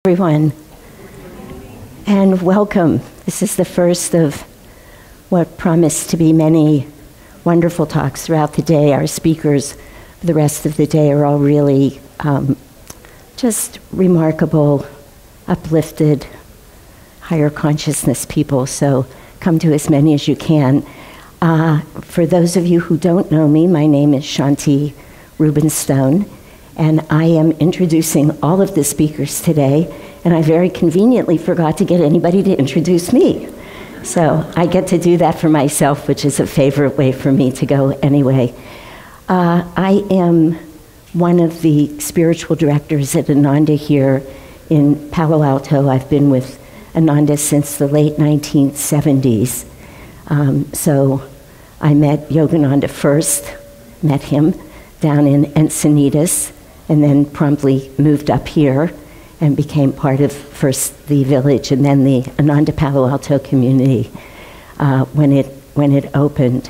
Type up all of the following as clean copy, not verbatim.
Everyone, and welcome. This is the first of what promise to be many wonderful talks throughout the day. Our speakers for the rest of the day are all really just remarkable, uplifted, higher consciousness people, so come to as many as you can. For those of you who don't know me, my name is Shanti Rubenstone, and I am introducing all of the speakers today, and I very conveniently forgot to get anybody to introduce me. So I get to do that for myself, which is a favorite way for me to go anyway. I am one of the spiritual directors at Ananda here in Palo Alto. I've been with Ananda since the late 1970s. So I met Yogananda first, met him down in Encinitas, and then promptly moved up here and became part of first the village and then the Ananda Palo Alto community when it opened.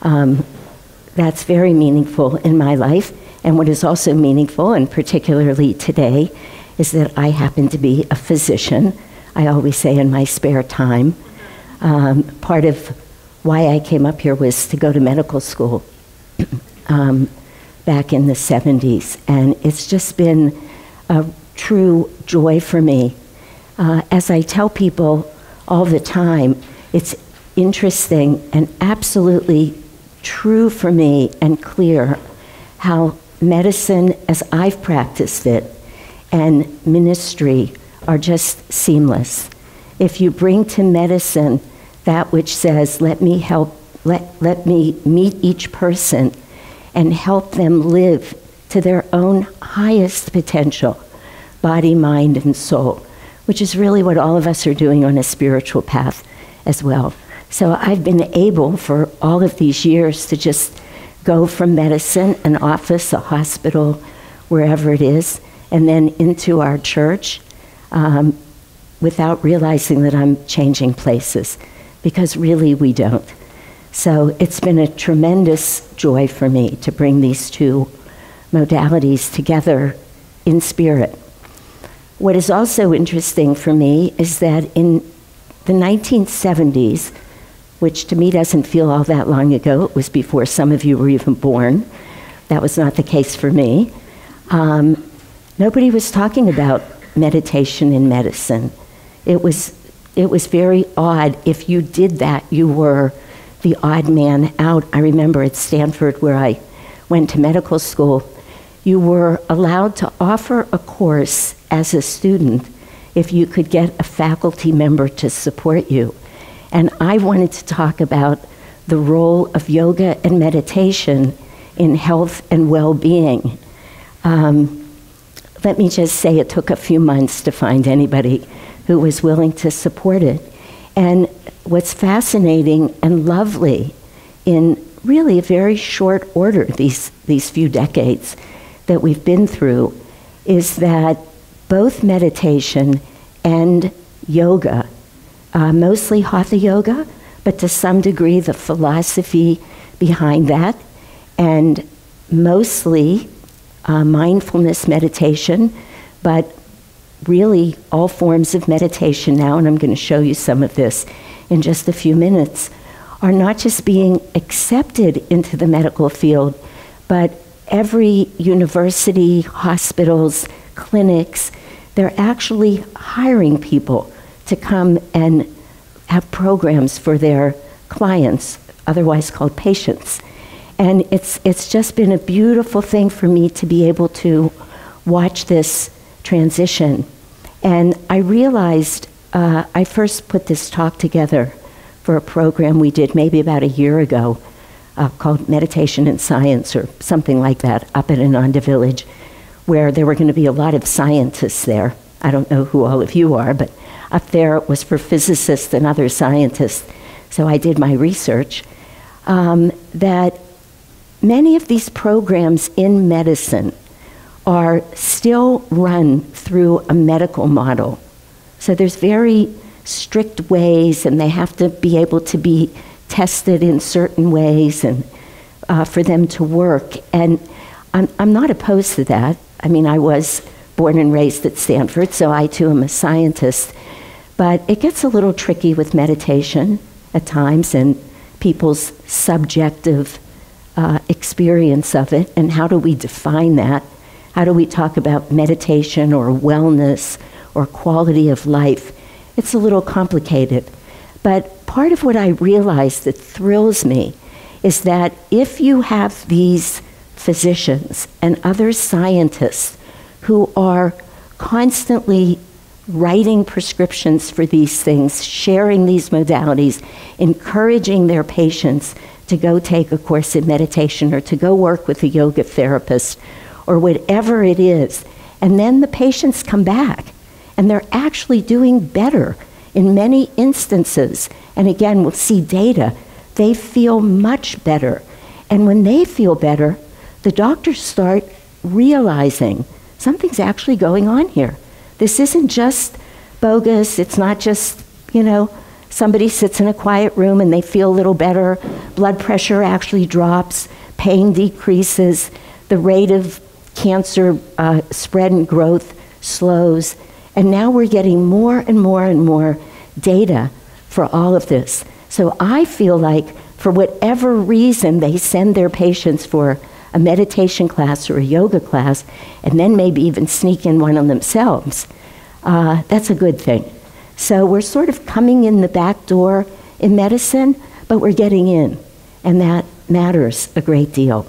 That's very meaningful in my life, and what is also meaningful, and particularly today, is that I happen to be a physician. I always say in my spare time. Part of why I came up here was to go to medical school back in the 70s, and it's just been a true joy for me. As I tell people all the time, it's interesting and absolutely true for me and clear how medicine, as I've practiced it, and ministry are just seamless. If you bring to medicine that which says, let me meet each person and help them live to their own highest potential, body, mind, and soul, which is really what all of us are doing on a spiritual path as well. So I've been able for all of these years to just go from medicine, an office, a hospital, wherever it is, and then into our church without realizing that I'm changing places, because really we don't. So it's been a tremendous joy for me to bring these two modalities together in spirit. What is also interesting for me is that in the 1970s, which to me doesn't feel all that long ago, it was before some of you were even born. That was not the case for me. Nobody was talking about meditation in medicine. It was very odd. If you did that, you were the odd man out. I remember at Stanford, where I went to medical school, you were allowed to offer a course as a student if you could get a faculty member to support you. And I wanted to talk about the role of yoga and meditation in health and well-being. Let me just say it took a few months to find anybody who was willing to support it. And what's fascinating and lovely in really a very short order, these few decades that we've been through, is that both meditation and yoga, mostly hatha yoga, but to some degree the philosophy behind that, and mostly mindfulness meditation, but really all forms of meditation now, and I'm going to show you some of this in just a few minutes, are not just being accepted into the medical field, but every university, hospitals, clinics, they're actually hiring people to come and have programs for their clients, otherwise called patients. And it's just been a beautiful thing for me to be able to watch this transition. And I realized, I first put this talk together for a program we did maybe about a year ago called Meditation and Science or something like that up at Ananda Village, where there were going to be a lot of scientists there. I don't know who all of you are, but up there it was for physicists and other scientists. So I did my research that many of these programs in medicine are still run through a medical model. So there's very strict ways, and they have to be able to be tested in certain ways and for them to work. And I'm not opposed to that. I mean, I was born and raised at Stanford, so I too am a scientist. But it gets a little tricky with meditation at times and people's subjective experience of it, and how do we define that? How do we talk about meditation or wellness or quality of life? It's a little complicated. But part of what I realize that thrills me is that if you have these physicians and other scientists who are constantly writing prescriptions for these things, sharing these modalities, encouraging their patients to go take a course in meditation or to go work with a yoga therapist or whatever it is, and then the patients come back and they're actually doing better in many instances. And again, we'll see data. They feel much better. And when they feel better, the doctors start realizing something's actually going on here. This isn't just bogus. It's not just, somebody sits in a quiet room and they feel a little better. Blood pressure actually drops. Pain decreases. The rate of cancer spread and growth slows. And now we're getting more and more and more data for all of this. So I feel like for whatever reason they send their patients for a meditation class or a yoga class, and then maybe even sneak in one of themselves, that's a good thing. So we're sort of coming in the back door in medicine, but we're getting in, and that matters a great deal.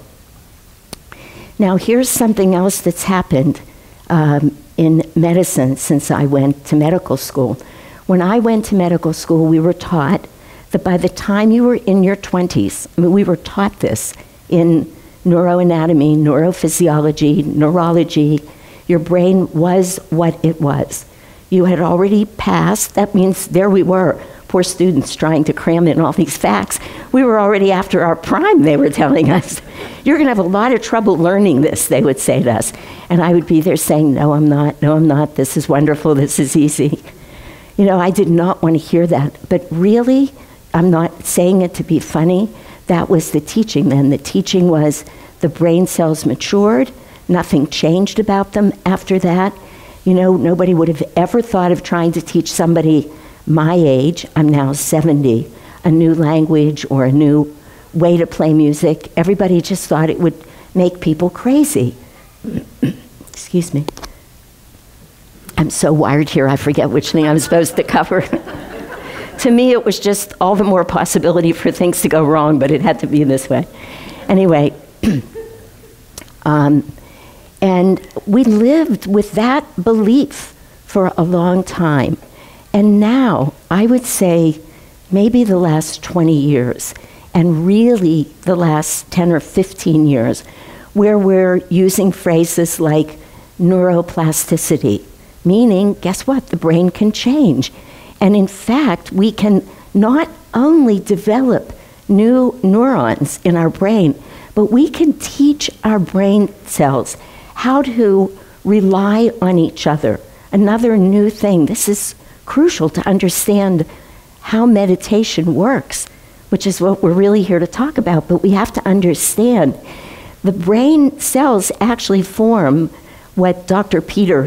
Now here's something else that's happened in medicine since I went to medical school. When I went to medical school, we were taught that by the time you were in your 20s, we were taught this in neuroanatomy, neurophysiology, neurology, your brain was what it was. You had already passed. That means there we were, poor students trying to cram in all these facts. We were already after our prime, they were telling us. You're going to have a lot of trouble learning this, they would say to us. And I would be there saying, no, I'm not. No, I'm not. This is wonderful. This is easy. I did not want to hear that. But really, I'm not saying it to be funny. That was the teaching then. The teaching was the brain cells matured. Nothing changed about them after that. Nobody would have ever thought of trying to teach somebody my age, I'm now 70, a new language or a new way to play music. Everybody just thought it would make people crazy. Excuse me. I'm so wired here, I forget which thing I'm supposed to cover. To me, it was just all the more possibility for things to go wrong, but it had to be this way. Anyway, and we lived with that belief for a long time. And now, I would say, maybe the last 20 years, and really the last 10 or 15 years, where we're using phrases like neuroplasticity, meaning, guess what? The brain can change. And in fact, we can not only develop new neurons in our brain, but we can teach our brain cells how to rely on each other. Another new thing. This is crucial to understand how meditation works, which is what we're really here to talk about. But we have to understand the brain cells actually form what Dr. Peter,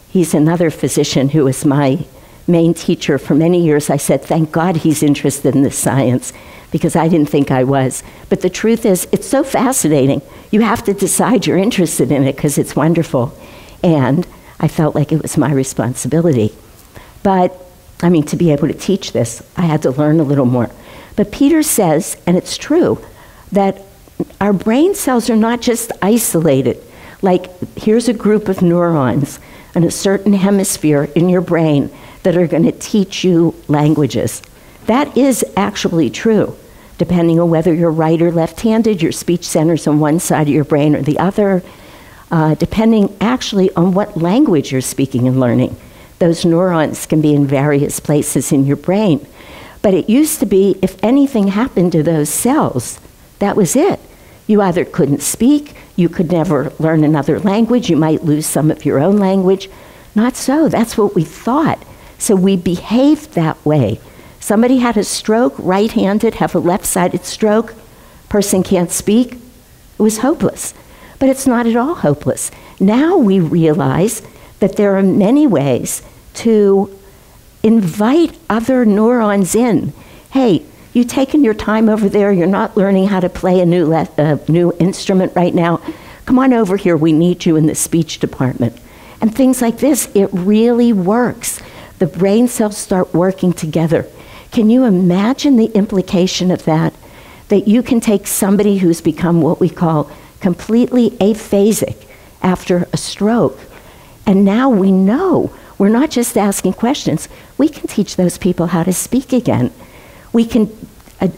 he's another physician who was my main teacher for many years. I said, thank God he's interested in this science, because I didn't think I was. But the truth is, it's so fascinating. You have to decide you're interested in it because it's wonderful. And I felt like it was my responsibility. But, to be able to teach this, I had to learn a little more. But Peter says, and it's true, that our brain cells are not just isolated. Like, here's a group of neurons in a certain hemisphere in your brain that are going to teach you languages. That is actually true. Depending on whether you're right or left-handed, your speech centers on one side of your brain or the other, depending actually on what language you're speaking and learning. Those neurons can be in various places in your brain. But it used to be, if anything happened to those cells, that was it. You either couldn't speak, you could never learn another language, you might lose some of your own language. Not so, that's what we thought. So we behaved that way. Somebody had a stroke, right-handed, have a left-sided stroke, person can't speak. It was hopeless. But it's not at all hopeless. Now we realize that there are many ways to invite other neurons in. Hey, you taking your time over there, you're not learning how to play a new instrument right now. Come on over here, we need you in the speech department. And things like this, it really works. The brain cells start working together. Can you imagine the implication of that? That you can take somebody who's become what we call completely aphasic after a stroke, and now we know we're not just asking questions, we can teach those people how to speak again. We can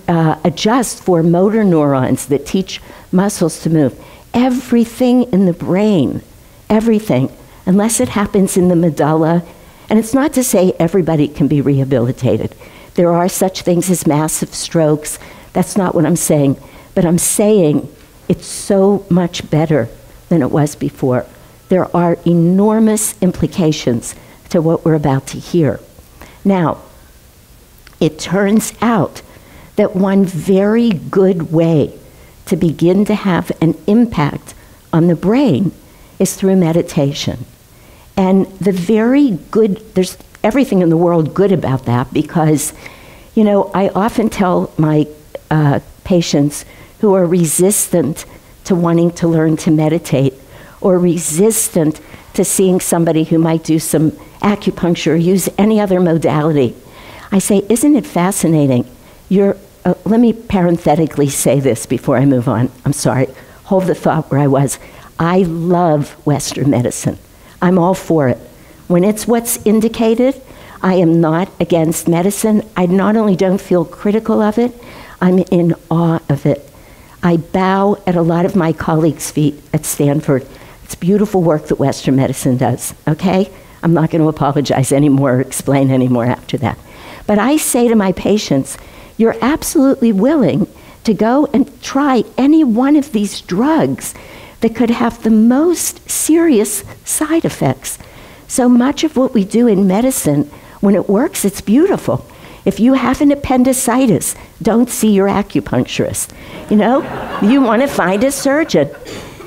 adjust for motor neurons that teach muscles to move. Everything in the brain, everything, unless it happens in the medulla. And it's not to say everybody can be rehabilitated. There are such things as massive strokes. That's not what I'm saying. But I'm saying it's so much better than it was before. There are enormous implications to what we're about to hear. Now, it turns out that one very good way to begin to have an impact on the brain is through meditation. And the very good, there's everything in the world good about that, because, you know, I often tell my patients who are resistant to wanting to learn to meditate, or resistant to seeing somebody who might do some acupuncture or use any other modality, I say, isn't it fascinating? Let me parenthetically say this before I move on. I'm sorry. Hold the thought where I was. I love Western medicine. I'm all for it. When it's what's indicated, I am not against medicine. I not only don't feel critical of it, I'm in awe of it. I bow at a lot of my colleagues' feet at Stanford. It's beautiful work that Western medicine does, okay? I'm not going to apologize anymore or explain anymore after that. But I say to my patients, you're absolutely willing to go and try any one of these drugs that could have the most serious side effects. So much of what we do in medicine, when it works, it's beautiful. If you have an appendicitis, don't see your acupuncturist. You know, you want to find a surgeon.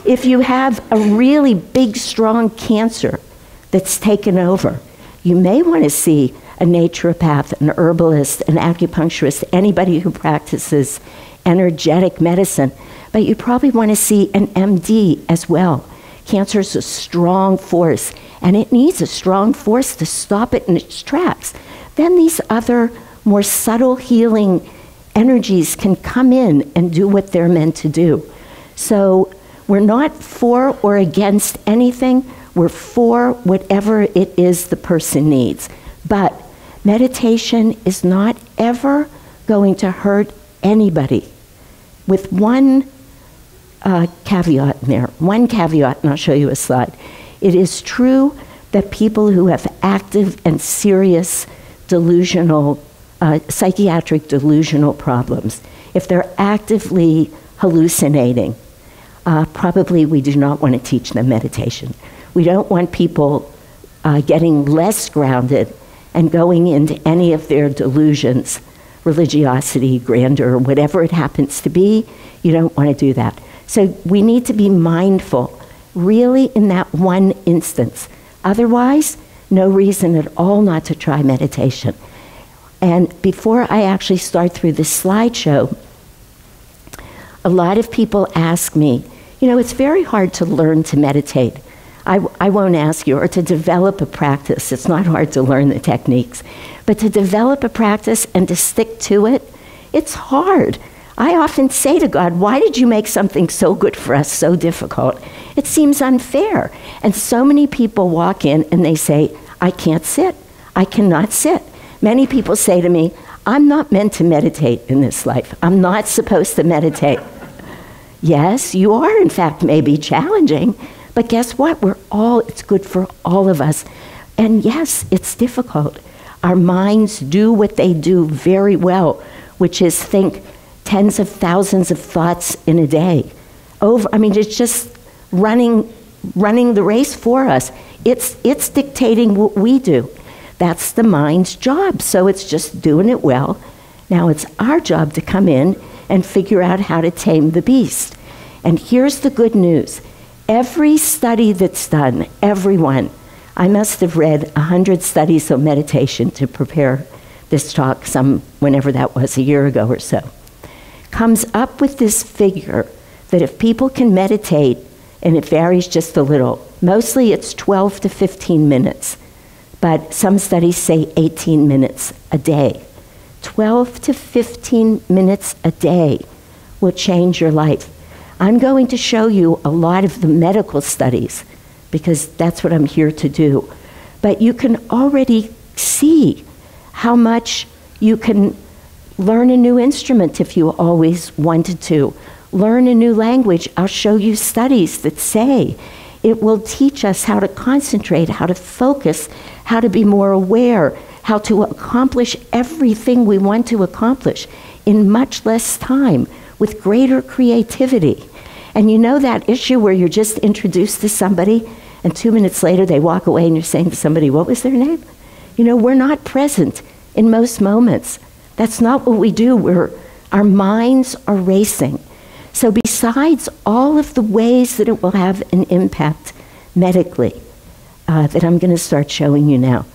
If you have a really big, strong cancer that's taken over, you may want to see a naturopath, an herbalist, an acupuncturist, anybody who practices energetic medicine. But you probably want to see an MD as well. Cancer is a strong force, and it needs a strong force to stop it in its tracks. Then these other more subtle healing energies can come in and do what they're meant to do. So we're not for or against anything. We're for whatever it is the person needs. But meditation is not ever going to hurt anybody. With one caveat in there, one caveat, and I'll show you a slide. It is true that people who have active and serious delusional, psychiatric delusional problems, if they're actively hallucinating, probably we do not want to teach them meditation. We don't want people getting less grounded and going into any of their delusions, religiosity, grandeur, whatever it happens to be. You don't want to do that. So we need to be mindful, really, in that one instance. Otherwise, no reason at all not to try meditation. And before I actually start through this slideshow, a lot of people ask me, you know, it's very hard to learn to meditate. I won't ask you, or to develop a practice. It's not hard to learn the techniques. But to develop a practice and to stick to it, it's hard. I often say to God, why did you make something so good for us so difficult? It seems unfair. And so many people walk in and they say, I can't sit. I cannot sit. Many people say to me, I'm not meant to meditate in this life. I'm not supposed to meditate. Yes, you are, in fact, maybe challenging. But guess what? It's good for all of us. And yes, it's difficult. Our minds do what they do very well, which is think tens of thousands of thoughts in a day. It's just running the race for us. It's dictating what we do. That's the mind's job, so it's just doing it well. Now it's our job to come in and figure out how to tame the beast. And here's the good news. Every study that's done, everyone, I must have read 100 studies of meditation to prepare this talk whenever that was, a year ago or so, comes up with this figure that if people can meditate, and it varies just a little, mostly it's 12 to 15 minutes, but some studies say 18 minutes a day. 12 to 15 minutes a day will change your life. I'm going to show you a lot of the medical studies because that's what I'm here to do. But you can already see how much you can learn a new instrument if you always wanted to. Learn a new language. I'll show you studies that say it will teach us how to concentrate, how to focus, how to be more aware, how to accomplish everything we want to accomplish in much less time with greater creativity. And you know that issue where you're just introduced to somebody and 2 minutes later they walk away and you're saying to somebody, what was their name? You know, we're not present in most moments. That's not what we do. Our minds are racing. So besides all of the ways that it will have an impact medically, that I'm going to start showing you now,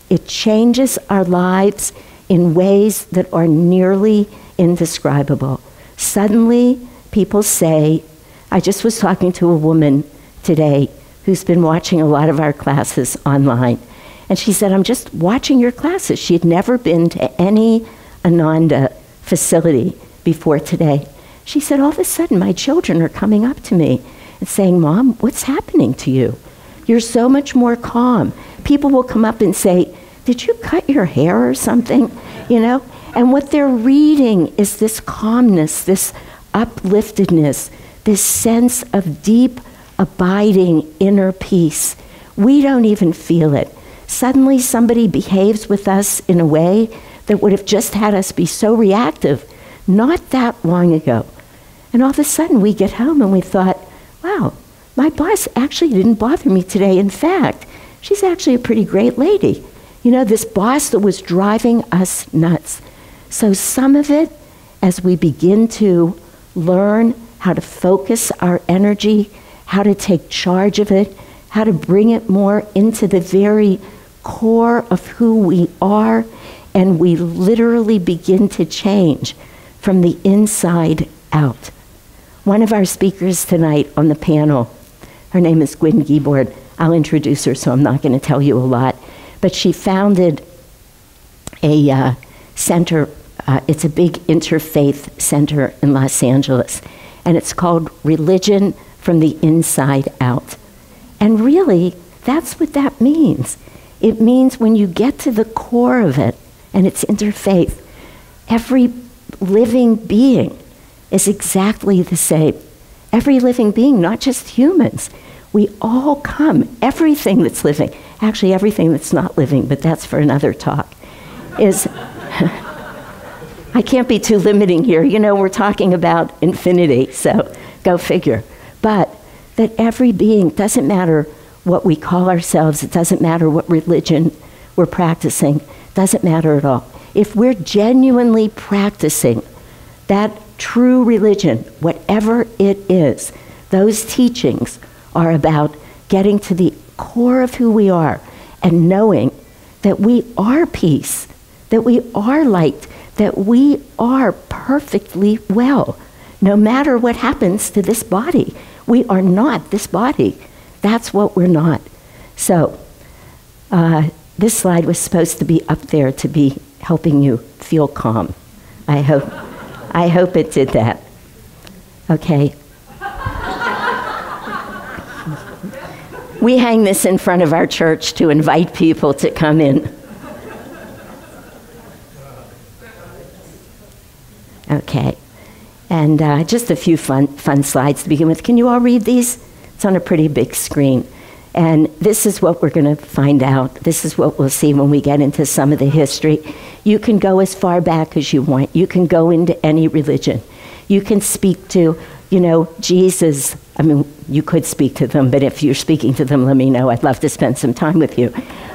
it changes our lives in ways that are nearly indescribable. Suddenly, people say, I just was talking to a woman today who's been watching a lot of our classes online, and she said, I'm just watching your classes. She had never been to any Ananda facility before today. She said, all of a sudden, my children are coming up to me and saying, Mom, what's happening to you? You're so much more calm. People will come up and say, did you cut your hair or something? You know? And what they're reading is this calmness, this upliftedness, this sense of deep, abiding inner peace. We don't even feel it. Suddenly somebody behaves with us in a way that would have just had us be so reactive not that long ago. And all of a sudden we get home and we thought, wow, my boss actually didn't bother me today. In fact, she's actually a pretty great lady. You know, this boss that was driving us nuts. So some of it, as we begin to learn how to focus our energy, how to take charge of it, how to bring it more into the very core of who we are, and we literally begin to change from the inside out. One of our speakers tonight on the panel, her name is Gwyn Giebord. I'll introduce her, so I'm not going to tell you a lot. But she founded a center. It's a big interfaith center in Los Angeles. And it's called Religion from the Inside Out. And really, that's what that means. It means when you get to the core of it, and it's interfaith, every living being is exactly the same. Every living being, not just humans. We all come, everything that's living, actually everything that's not living, but that's for another talk, is, I can't be too limiting here. You know, we're talking about infinity, so go figure. But that every being, doesn't matter what we call ourselves, it doesn't matter what religion we're practicing, doesn't matter at all. If we're genuinely practicing that true religion, whatever it is, those teachings are about getting to the core of who we are and knowing that we are peace, that we are light, that we are perfectly well, no matter what happens to this body. We are not this body. That's what we're not. So this slide was supposed to be up there to be helping you feel calm. I hope it did that. Okay. We hang this in front of our church to invite people to come in. Okay. And just a few fun slides to begin with. Can you all read these? It's on a pretty big screen. And this is what we're going to find out. This is what we'll see when we get into some of the history. You can go as far back as you want. You can go into any religion. You can speak to, you know, Jesus. I mean, you could speak to them, but if you're speaking to them, let me know. I'd love to spend some time with you.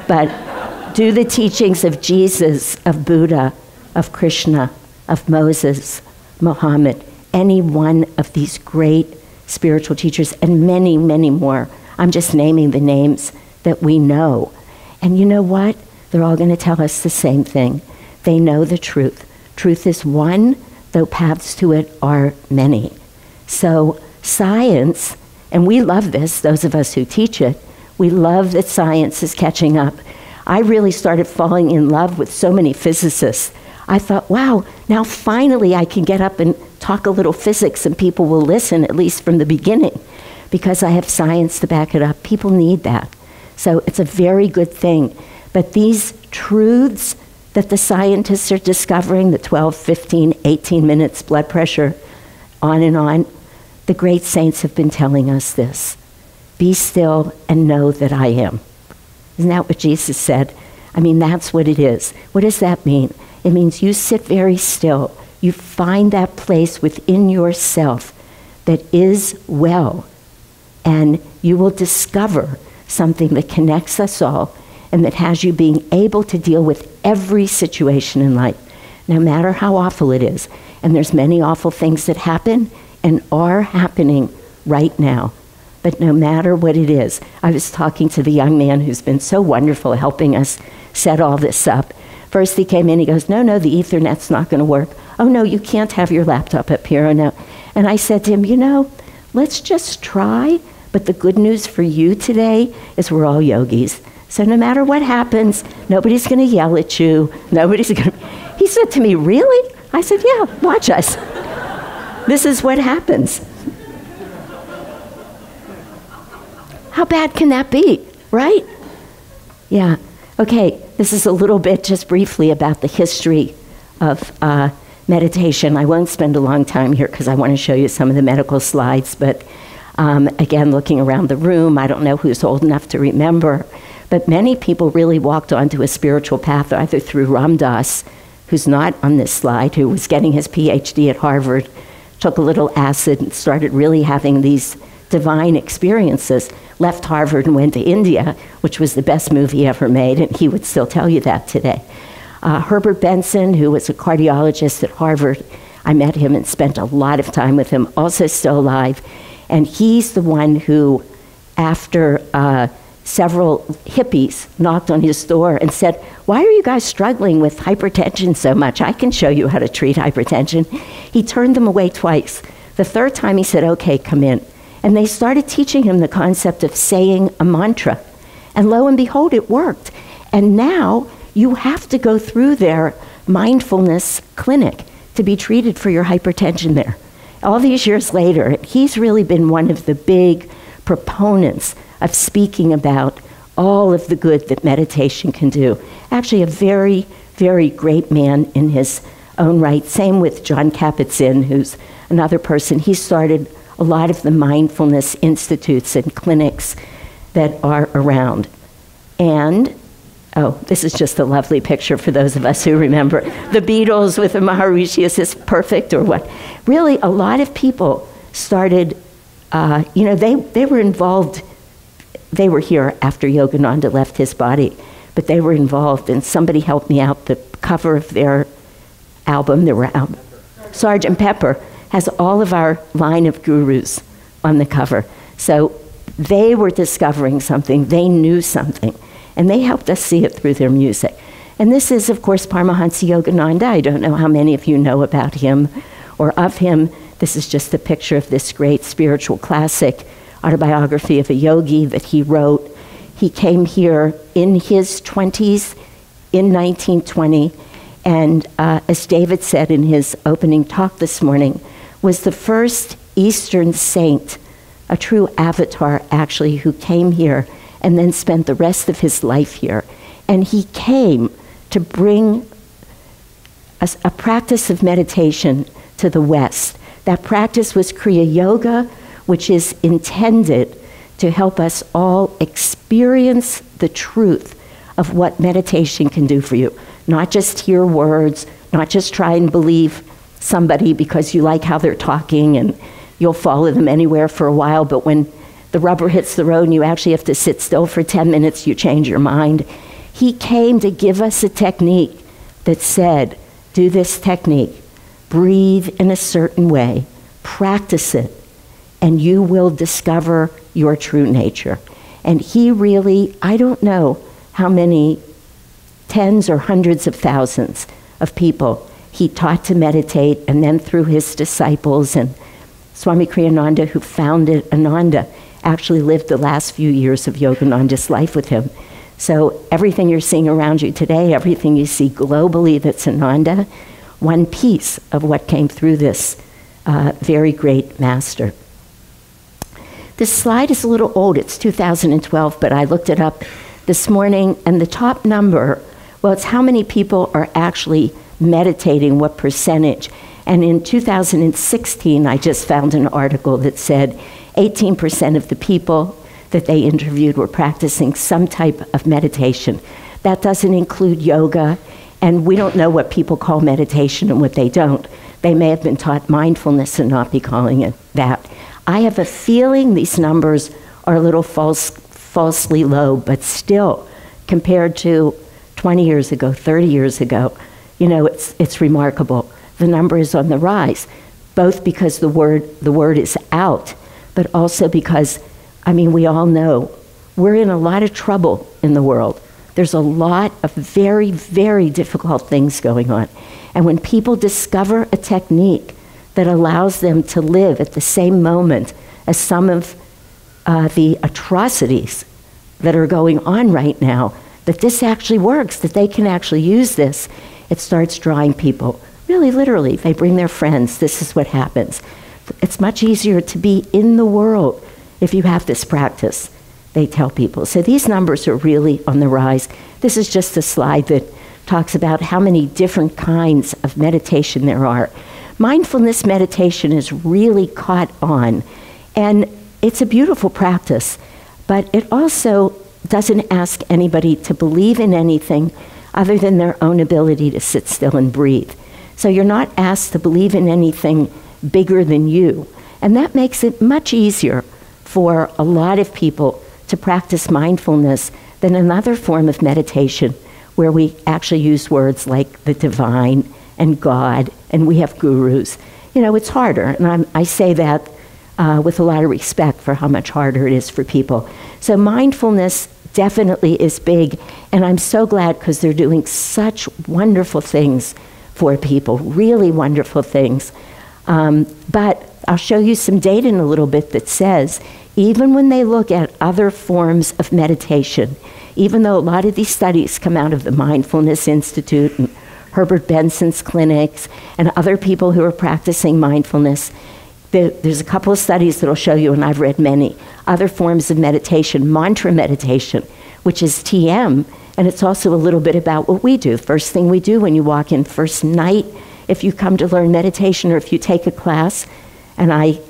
But do the teachings of Jesus, of Buddha, of Krishna, of Moses, Muhammad, any one of these great spiritual teachers, and many, many more. I'm just naming the names that we know. And you know what? They're all going to tell us the same thing. They know the truth. Truth is one, though paths to it are many. So science, and we love this, those of us who teach it, we love that science is catching up. I really started falling in love with so many physicists. I thought, wow, now finally I can get up and talk a little physics and people will listen, at least from the beginning, because I have science to back it up. People need that. So it's a very good thing. But these truths that the scientists are discovering, the 12, 15, 18 minutes blood pressure, on, the great saints have been telling us this. Be still and know that I am. Isn't that what Jesus said? I mean, that's what it is. What does that mean? It means you sit very still. You find that place within yourself that is well, and you will discover something that connects us all and that has you being able to deal with every situation in life, no matter how awful it is. And there's many awful things that happen and are happening right now. But no matter what it is, I was talking to the young man who's been so wonderful helping us set all this up. First he came in, he goes, no, the Ethernet's not going to work. Oh no, you can't have your laptop up here. Oh no. And I said to him, you know, let's just try. But the good news for you today is we're all yogis. So no matter what happens, nobody's going to yell at you. Nobody's going to... He said to me, really? I said, yeah, watch us. This is what happens. How bad can that be, right? Yeah. Okay, this is a little bit just briefly about the history of meditation. I won't spend a long time here because I want to show you some of the medical slides, but again, looking around the room, I don't know who's old enough to remember, but many people really walked onto a spiritual path either through Ram Dass, who's not on this slide, who was getting his PhD at Harvard, took a little acid and started really having these divine experiences, left Harvard and went to India, which was the best movie ever made, and he would still tell you that today. Herbert Benson, who was a cardiologist at Harvard, I met him and spent a lot of time with him, also still alive, and he's the one who, after several hippies knocked on his door and said, why are you guys struggling with hypertension so much? I can show you how to treat hypertension. He turned them away twice. The third time he said, okay, come in. And they started teaching him the concept of saying a mantra. And lo and behold, it worked. And now you have to go through their mindfulness clinic to be treated for your hypertension there. All these years later, he's really been one of the big proponents of speaking about all of the good that meditation can do. Actually, a very, very great man in his own right. Same with John Kabat-Zinn, who's another person. He started a lot of the mindfulness institutes and clinics that are around. And, oh, this is just a lovely picture for those of us who remember the Beatles with the Maharishi. Is this perfect or what? Really, a lot of people started, they were involved. They were here after Yogananda left his body, but they were involved, and somebody helped me out. The cover of their album, Sgt. Pepper, has all of our line of gurus on the cover. So they were discovering something, they knew something, and they helped us see it through their music. And this is, of course, Paramahansa Yogananda. I don't know how many of you know about him or of him. This is just a picture of this great spiritual classic, Autobiography of a Yogi, that he wrote. He came here in his 20s in 1920, and as David said in his opening talk this morning, was the first Eastern saint, a true avatar actually, who came here and then spent the rest of his life here. And he came to bring a practice of meditation to the West. That practice was Kriya Yoga, which is intended to help us all experience the truth of what meditation can do for you. Not just hear words, not just try and believe somebody because you like how they're talking and you'll follow them anywhere for a while, but when the rubber hits the road and you actually have to sit still for 10 minutes, you change your mind. He came to give us a technique that said, do this technique, breathe in a certain way, practice it, and you will discover your true nature. And he really, I don't know how many tens or hundreds of thousands of people he taught to meditate, and then through his disciples, and Swami Kriyananda, who founded Ananda, actually lived the last few years of Yogananda's life with him. So everything you're seeing around you today, everything you see globally that's Ananda, one piece of what came through this very great master. This slide is a little old, it's 2012, but I looked it up this morning, and the top number, well, it's how many people are actually meditating, what percentage. And in 2016, I just found an article that said 18% of the people that they interviewed were practicing some type of meditation. That doesn't include yoga, and we don't know what people call meditation and what they don't. They may have been taught mindfulness and not be calling it that. I have a feeling these numbers are a little falsely low, but still, compared to 20 years ago, 30 years ago, you know, it's remarkable. The number is on the rise, both because the word is out, but also because, I mean, we all know we're in a lot of trouble in the world. There's a lot of very, very difficult things going on. And when people discover a technique that allows them to live at the same moment as some of the atrocities that are going on right now, that this actually works, that they can actually use this, it starts drawing people. Really, literally, they bring their friends. This is what happens. It's much easier to be in the world if you have this practice, they tell people. So these numbers are really on the rise. This is just a slide that talks about how many different kinds of meditation there are. Mindfulness meditation is really caught on, and it's a beautiful practice, but it also doesn't ask anybody to believe in anything other than their own ability to sit still and breathe. So you're not asked to believe in anything bigger than you. And that makes it much easier for a lot of people to practice mindfulness than another form of meditation where we actually use words like the divine and God, and we have gurus. You know, it's harder, and I say that with a lot of respect for how much harder it is for people. So mindfulness definitely is big, and I'm so glad because they're doing such wonderful things for people, really wonderful things. But I'll show you some data in a little bit that says even when they look at other forms of meditation, even though a lot of these studies come out of the Mindfulness Institute and Herbert Benson's clinics and other people who are practicing mindfulness, there's a couple of studies that will show you, and I've read many, other forms of meditation, mantra meditation, which is TM, and it's also a little bit about what we do. First thing we do when you walk in, first night, if you come to learn meditation or if you take a class, and I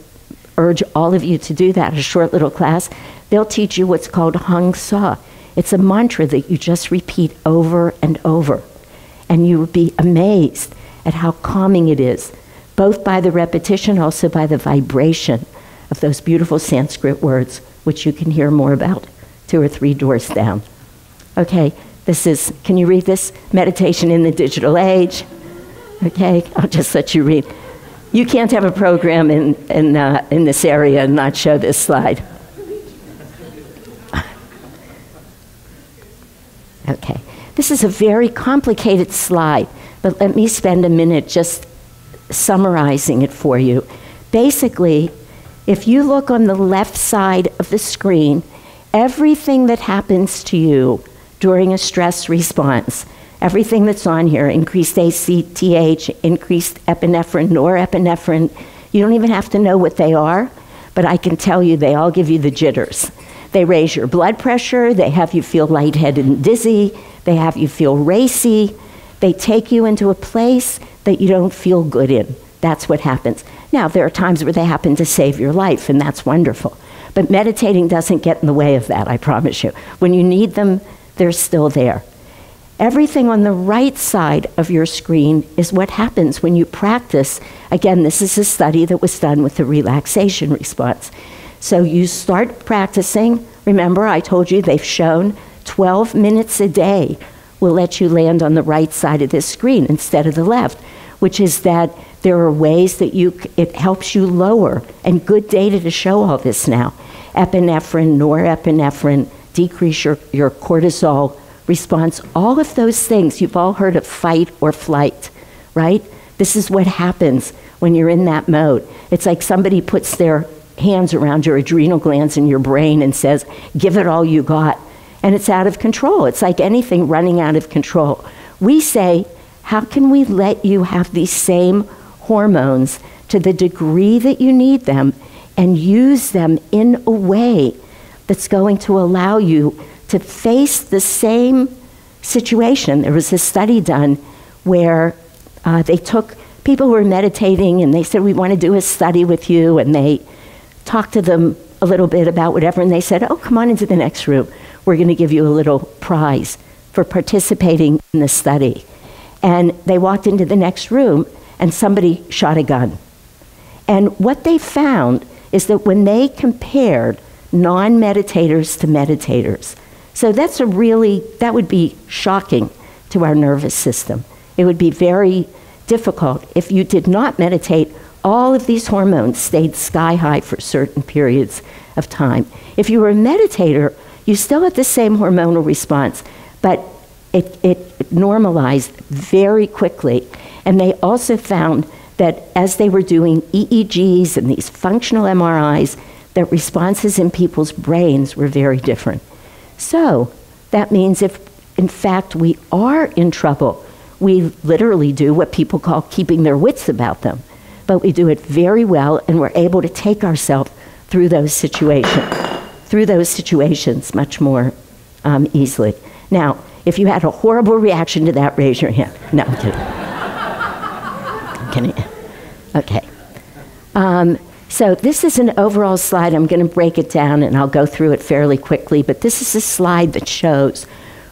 urge all of you to do that, a short little class, they'll teach you what's called Hung Sa. It's a mantra that you just repeat over and over, and you will be amazed at how calming it is, both by the repetition, also by the vibration of those beautiful Sanskrit words, which you can hear more about 2 or 3 doors down. Okay, this is, can you read this? Meditation in the Digital Age. Okay, I'll just let you read. You can't have a program in this area and not show this slide. Okay, this is a very complicated slide, but let me spend a minute just summarizing it for you. Basically, if you look on the left side of the screen, everything that happens to you during a stress response, everything that's on here, increased ACTH, increased epinephrine, norepinephrine, you don't even have to know what they are, but I can tell you they all give you the jitters. They raise your blood pressure, they have you feel lightheaded and dizzy, they have you feel racy, they take you into a place that you don't feel good in. That's what happens. Now, there are times where they happen to save your life, and that's wonderful. But meditating doesn't get in the way of that, I promise you. When you need them, they're still there. Everything on the right side of your screen is what happens when you practice. Again, this is a study that was done with the relaxation response. So you start practicing. Remember, I told you they've shown 12 minutes a day will let you land on the right side of this screen instead of the left, which is that There are ways that it helps you lower, and good data to show all this now. Epinephrine, norepinephrine, decrease your cortisol response. All of those things, you've all heard of fight or flight, right? This is what happens when you're in that mode. It's like somebody puts their hands around your adrenal glands in your brain and says, give it all you got. And it's out of control. It's like anything running out of control. We say, how can we let you have these same hormones to the degree that you need them and use them in a way that's going to allow you to face the same situation? There was a study done where they took people who were meditating and they said, we want to do a study with you, and they talked to them a little bit about whatever, and they said, oh, come on into the next room. We're going to give you a little prize for participating in the study. And they walked into the next room, and somebody shot a gun. And what they found is that when they compared non-meditators to meditators, so that would be shocking to our nervous system. It would be very difficult. If you did not meditate, all of these hormones stayed sky high for certain periods of time. If you were a meditator, you still had the same hormonal response, but it normalized very quickly. And they also found that as they were doing EEGs and these functional MRIs, that responses in people's brains were very different. So that means if, in fact, we are in trouble, we literally do what people call keeping their wits about them. But we do it very well, and we're able to take ourselves through those situations much more easily. Now, if you had a horrible reaction to that, raise your hand. No, I'm kidding. Okay. So this is an overall slide. I'm going to break it down, and I'll go through it fairly quickly. But this is a slide that shows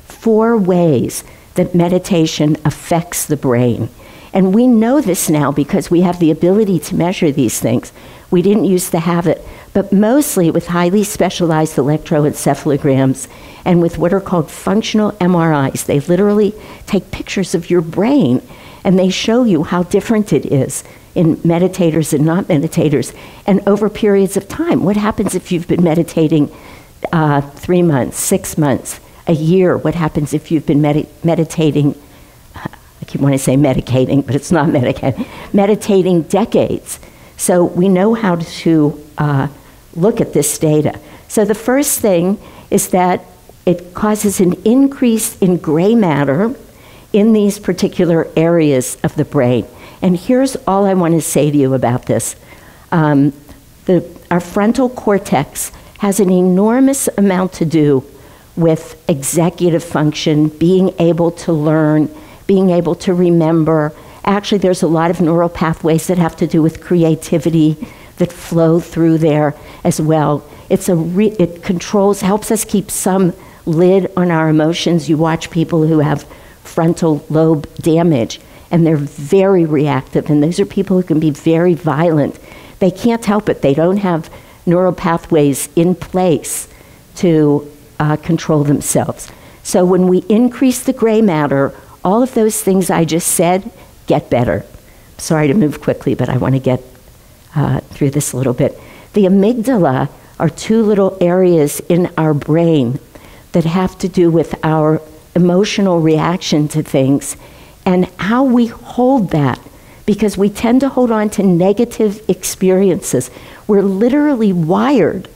4 ways that meditation affects the brain. And we know this now because we have the ability to measure these things. We didn't used to have it, but mostly with highly specialized electroencephalograms and with what are called functional MRIs. They literally take pictures of your brain and they show you how different it is in meditators and not meditators, and over periods of time. What happens if you've been meditating 3 months, 6 months, a year? What happens if you've been meditating, I keep wanting to say medicating, but it's not medicating, meditating decades? So we know how to look at this data. So the first thing is that it causes an increase in gray matter in these particular areas of the brain. And here's all I want to say to you about this. Our frontal cortex has an enormous amount to do with executive function, being able to learn, being able to remember. Actually, there's a lot of neural pathways that have to do with creativity that flow through there as well. It controls, helps us keep some lid on our emotions. You watch people who have frontal lobe damage, and they're very reactive, and those are people who can be very violent. They can't help it. They don't have neural pathways in place to control themselves. So when we increase the gray matter, all of those things I just said get better. Sorry to move quickly, but I want to get through this a little bit. The amygdala are 2 little areas in our brain that have to do with our emotional reaction to things and how we hold that, because we tend to hold on to negative experiences. We're literally wired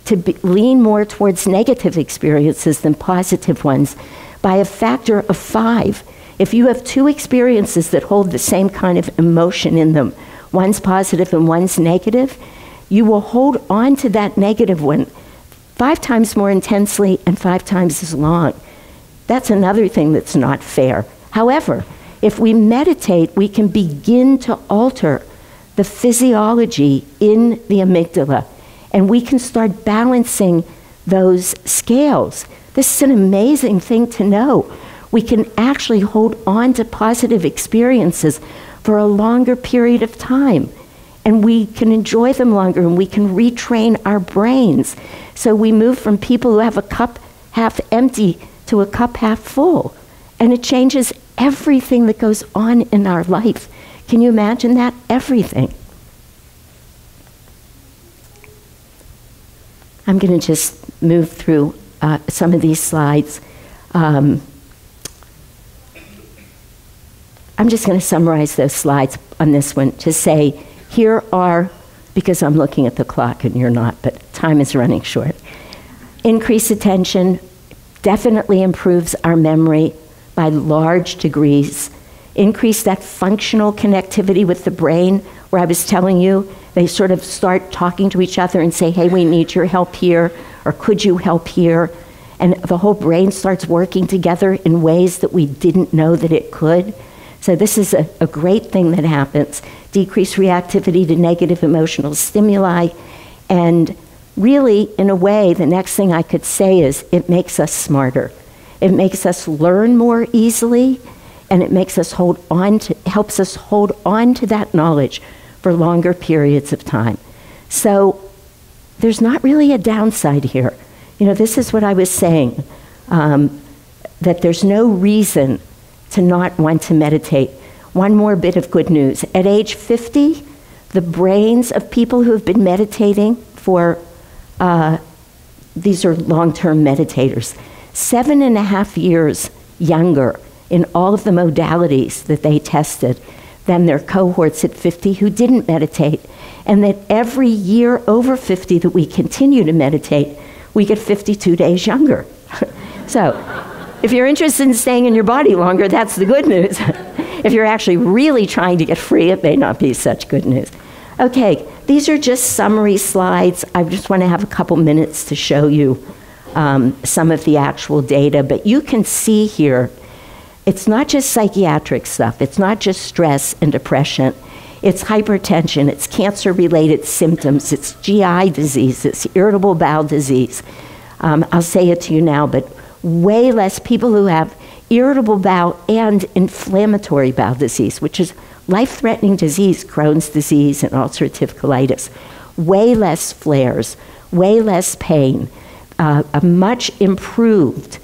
to lean more towards negative experiences than positive ones by a factor of 5. If you have 2 experiences that hold the same kind of emotion in them, one's positive and one's negative, you will hold on to that negative one 5 times more intensely and 5 times as long. That's another thing that's not fair. However, if we meditate, we can begin to alter the physiology in the amygdala, and we can start balancing those scales. This is an amazing thing to know. We can actually hold on to positive experiences for a longer period of time, and we can enjoy them longer, and we can retrain our brains. So we move from people who have a cup half empty to a cup half full, and it changes everything that goes on in our life Can you imagine that? Everything. I'm going to just move through some of these slides. I'm just going to summarize those slides on this one to say, here are, because I'm looking at the clock and you're not, but time is running short. Increased attention definitely improves our memory by large degrees. Increase that functional connectivity with the brain, where I was telling you, they sort of start talking to each other and say, hey, we need your help here, or could you help here? And the whole brain starts working together in ways that we didn't know that it could. So this is a great thing that happens. Decreased reactivity to negative emotional stimuli. And really, in a way, the next thing I could say is it makes us smarter. It makes us learn more easily, and it makes us helps us hold on to that knowledge for longer periods of time. So there's not really a downside here. You know, this is what I was saying, that there's no reason to not want to meditate. One more bit of good news. At age 50, the brains of people who have been meditating for, these are long-term meditators, 7.5 years younger in all of the modalities that they tested than their cohorts at 50 who didn't meditate. And that every year over 50 that we continue to meditate, we get 52 days younger. So if you're interested in staying in your body longer, that's the good news. If you're actually really trying to get free, it may not be such good news. Okay, these are just summary slides. I just want to have a couple minutes to show you some of the actual data, but you can see here, it's not just psychiatric stuff, it's not just stress and depression, it's hypertension, it's cancer-related symptoms, it's GI disease, it's irritable bowel disease. I'll say it to you now, but way less people who have irritable bowel and inflammatory bowel disease, which is life-threatening disease, Crohn's disease and ulcerative colitis. Way less flares, way less pain, a much improved,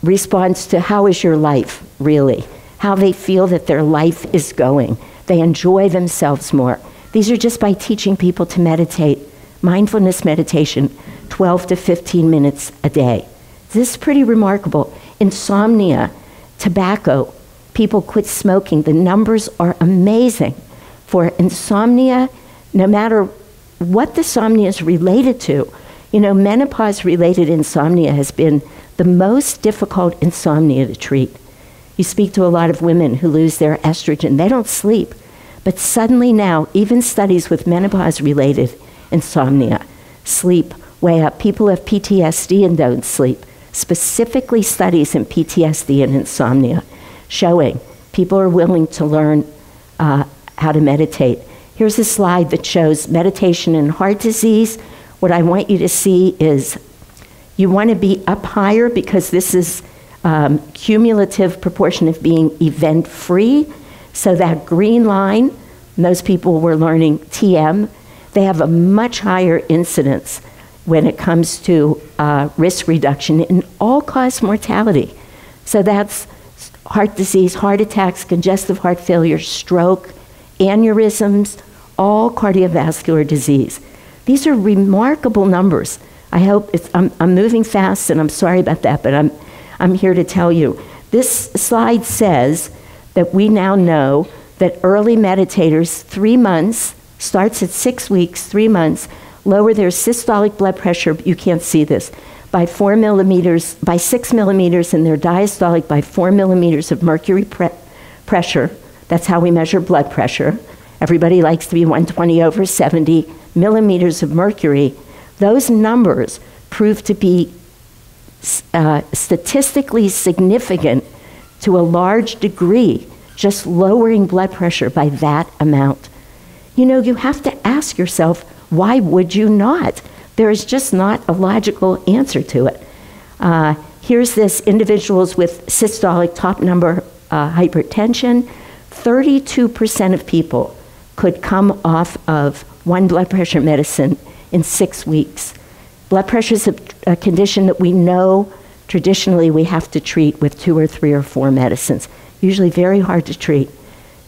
response to how is your life, really? How they feel that their life is going. They enjoy themselves more. These are just by teaching people to meditate, mindfulness meditation, 12 to 15 minutes a day. This is pretty remarkable. Insomnia, tobacco, people quit smoking. The numbers are amazing. For insomnia, no matter what the insomnia is related to, you know, menopause-related insomnia has been the most difficult insomnia to treat. You speak to a lot of women who lose their estrogen. They don't sleep. But suddenly now, even studies with menopause-related insomnia sleep way up. People have PTSD and don't sleep. Specifically studies in PTSD and insomnia showing people are willing to learn how to meditate. Here's a slide that shows meditation and heart disease. What I want you to see is you want to be up higher because this is cumulative proportion of being event-free. So that green line, and those people were learning TM, they have a much higher incidence when it comes to risk reduction in all-cause mortality. So that's heart disease, heart attacks, congestive heart failure, stroke, aneurysms, all cardiovascular disease. These are remarkable numbers. I hope I'm moving fast, and I'm sorry about that, but I'm here to tell you. This slide says that we now know that early meditators, 3 months, starts at 6 weeks, 3 months, lower their systolic blood pressure, you can't see this, by 4 millimeters, by 6 millimeters, and their diastolic by 4 millimeters of mercury pressure. That's how we measure blood pressure. Everybody likes to be 120/70 millimeters of mercury. Those numbers prove to be statistically significant to a large degree, just lowering blood pressure by that amount. You know, you have to ask yourself, why would you not? There is just not a logical answer to it. Here's this individuals with systolic top number hypertension. 32% of people could come off of one blood pressure medicine in 6 weeks. Blood pressure is a condition that we know traditionally we have to treat with 2 or 3 or 4 medicines. usually very hard to treat.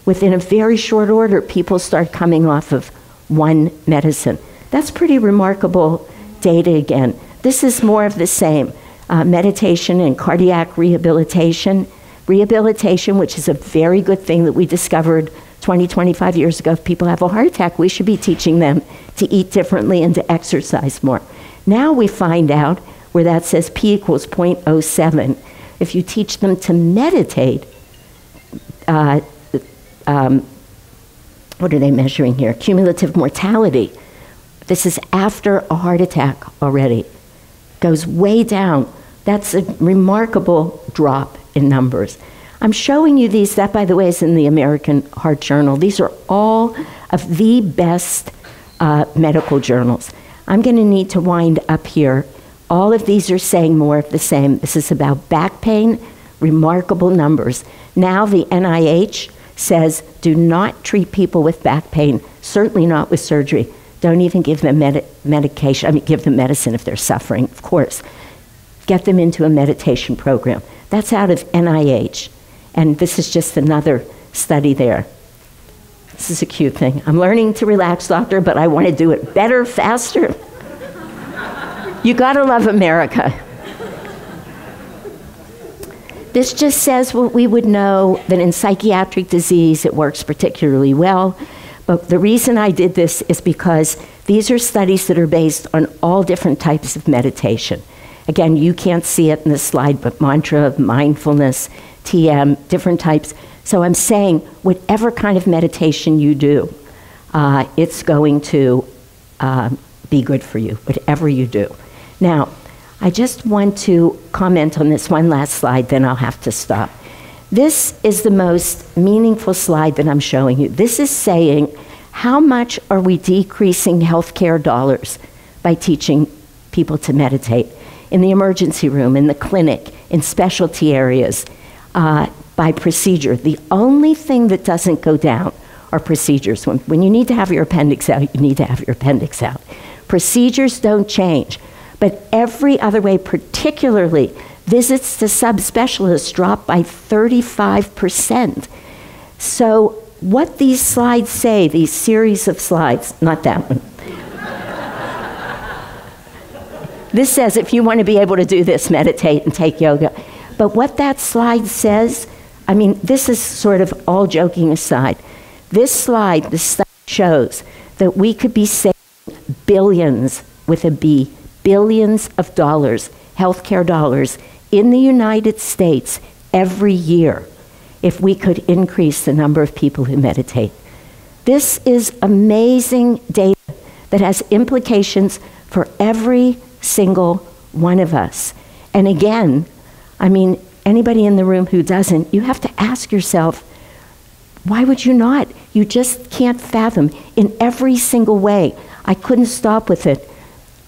Within a very short order, people start coming off of one medicine. That's pretty remarkable data again. This is more of the same. Meditation and cardiac rehabilitation. Rehabilitation, which is a very good thing that we discovered 20, 25 years ago. If people have a heart attack, we should be teaching them to eat differently and to exercise more. Now we find out where that says P equals 0.07. If you teach them to meditate, what are they measuring here? Cumulative mortality. This is after a heart attack already. Goes way down. That's a remarkable drop in numbers. I'm showing you these. That, by the way, is in the American Heart Journal. These are all of the best medical journals. I'm going to need to wind up here. All of these are saying more of the same. This is about back pain, remarkable numbers. Now the NIH says do not treat people with back pain, certainly not with surgery. Don't even give them medication. I mean, give them medicine if they're suffering, of course. Get them into a meditation program. That's out of NIH. And this is just another study there. This is a cute thing. I'm learning to relax, doctor, but I want to do it better, faster. You gotta love America. This just says what we would know, that in psychiatric disease it works particularly well. But the reason I did this is because these are studies that are based on all different types of meditation. Again, you can't see it in this slide, but mantra, mindfulness, TM, different types. So I'm saying whatever kind of meditation you do, it's going to be good for you, whatever you do. Now, I just want to comment on this one last slide, then I'll have to stop. This is the most meaningful slide that I'm showing you. This is saying, how much are we decreasing healthcare dollars by teaching people to meditate? In the emergency room, in the clinic, in specialty areas, by procedure. The only thing that doesn't go down are procedures. When you need to have your appendix out, you need to have your appendix out. Procedures don't change. But every other way, particularly visits to subspecialists, drop by 35%. So what these slides say, these series of slides, not that one. This says if you want to be able to do this, meditate and take yoga. But what that slide says, I mean, this is sort of all joking aside. This slide, the study shows that we could be saving billions, with a B, billions of dollars, healthcare dollars, in the United States every year if we could increase the number of people who meditate. This is amazing data that has implications for every single one of us. And again, I mean, anybody in the room who doesn't, you have to ask yourself, why would you not? You just can't fathom in every single way. I couldn't stop with it.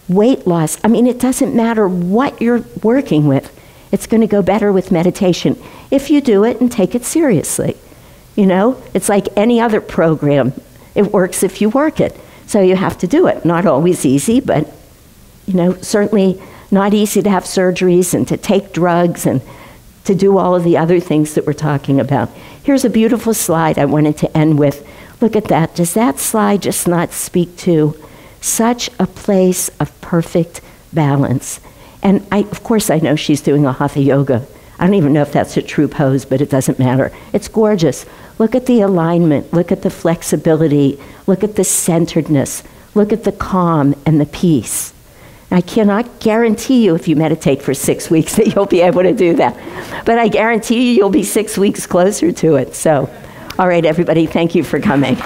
Weight loss, I mean, it doesn't matter what you're working with. It's going to go better with meditation if you do it and take it seriously. You know, it's like any other program. It works if you work it. So you have to do it. Not always easy, but, you know, certainly not easy to have surgeries and to take drugs and to do all of the other things that we're talking about. Here's a beautiful slide I wanted to end with. Look at that. Does that slide just not speak to such a place of perfect balance? And of course I know she's doing a hatha yoga. I don't even know if that's a true pose, but it doesn't matter. It's gorgeous. Look at the alignment, look at the flexibility, look at the centeredness, look at the calm and the peace. I cannot guarantee you if you meditate for 6 weeks that you'll be able to do that. But I guarantee you you'll be 6 weeks closer to it. So, all right, everybody, thank you for coming.